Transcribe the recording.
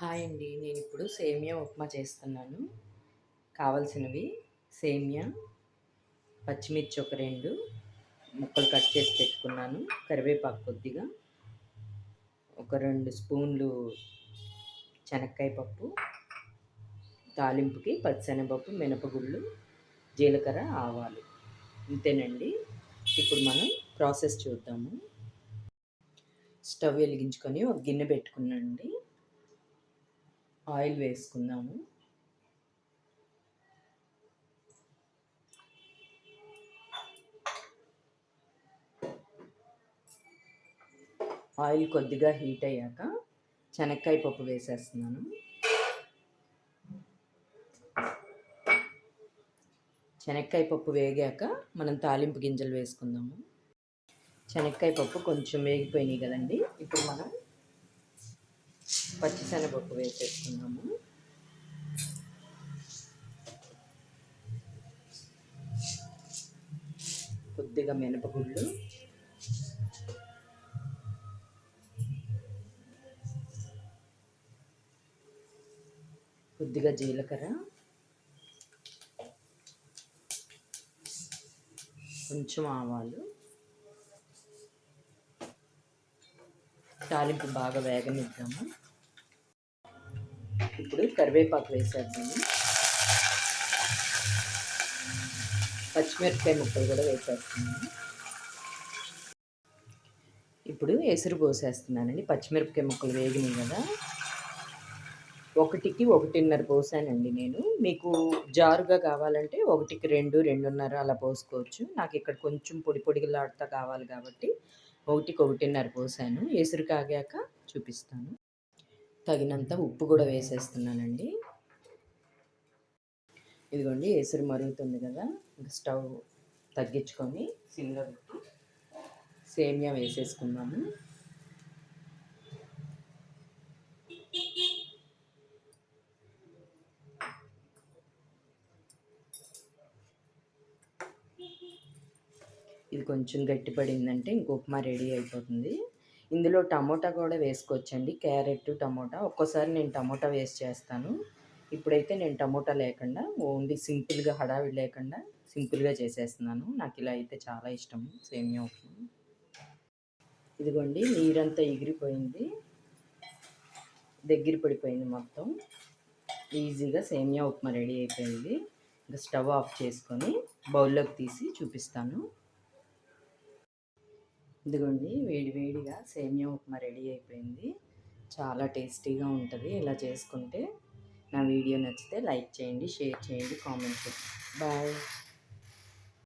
Hi అండి. నేనిప్పుడు సేమియా ఉప్మా చేస్తున్నాను. కావాల్సినవి సేమియా, పచ్చిమిర్చి ఒక 2 ముక్కలు కట్ చేసి పెట్టుకున్నాను. కరివేపాకు కొద్దిగా, ఒక 2 స్పూన్లు శనక్కాయ పప్పు, తాలింపుకి పచ్చిశనగపప్పు, మినపగుళ్ళు, జీలకర్ర, ఆవాలు. ఇంతేనండి. ఇప్పుడు మనం ప్రాసెస్ చూద్దాము. స్టవ్ వెలిగించుకొని ఒక గిన్నె పెట్టుకున్నానండి. ఆయిల్ వేసుకుందాము. ఆయిల్ కొద్దిగా హీట్ అయ్యాక శనక్కాయ పప్పు వేసేస్తున్నాను. శనక్కాయ పప్పు వేగాక మనం తాలింపు గింజలు వేసుకుందాము. శనక్కాయ పప్పు కొంచెం వేగిపోయినాయి కదండి. ఇప్పుడు మనం పచ్చిశనగపప్పు వేసేసుకుందాము. కొద్దిగా మినపగుళ్ళు, కొద్దిగా జీలకర్ర, కొంచెం ఆవాలు, తాలింపు బాగా వేగనిద్దాము. ఇప్పుడు కరివేపాకు వేసేద్దాము. పచ్చిమిరపకాయ ముక్కలు కూడా వేసేస్తున్నాను. ఇప్పుడు ఎసురు పోసేస్తున్నానండి. పచ్చిమిరపకాయ ముక్కలు వేగినాయి కదా, 1కి 1.5 పోసానండి నేను. మీకు జారుగా కావాలంటే 1కి 2, 2.5 అలా పోసుకోవచ్చు. నాకు ఇక్కడ కొంచెం పొడి పొడిలాడుతా కావాలి కాబట్టి 1కి 1.5 పోసాను. ఎసురు కాగాక చూపిస్తాను. తగినంత ఉప్పు కూడా వేసేస్తున్నానండి. ఇదిగోండి, ఎసురు మరుగుతుంది కదా, ఇంకా స్టవ్ తగ్గించుకొని సిమ్లో పెట్టి సేమియా వేసేసుకున్నాము. ఇది కొంచెం గట్టిపడిందంటే ఇంక ఉప్మా రెడీ అయిపోతుంది. ఇందులో టమోటా కూడా వేసుకోవచ్చండి. Carrot, tomato. ఒక్కోసారి నేను టమోటా వేస్ట్ చేస్తాను. ఇప్పుడైతే నేను టమోటా లేకుండా ఓన్లీ సింపుల్గా, హడావిడి లేకుండా సింపుల్గా చేసేస్తున్నాను. నాకు ఇలా అయితే చాలా ఇష్టం సేమియా ఉప్మా. ఇదిగోండి, నీరంతా ఎగిరిపోయింది, దగ్గర పడిపోయింది మొత్తం. ఈజీగా సేమియా ఉప్మా రెడీ అయిపోయింది. ఇంకా స్టవ్ ఆఫ్ చేసుకొని బౌల్లోకి తీసి చూపిస్తాను. ఇదిగోండి, వేడివేడిగా సేమియా ఉప్మా రెడీ అయిపోయింది. చాలా టేస్టీగా ఉంటుంది ఇలా చేసుకుంటే. నా వీడియో నచ్చితే లైక్ చేయండి, షేర్ చేయండి, కామెంట్ చేయండి. బాయ్.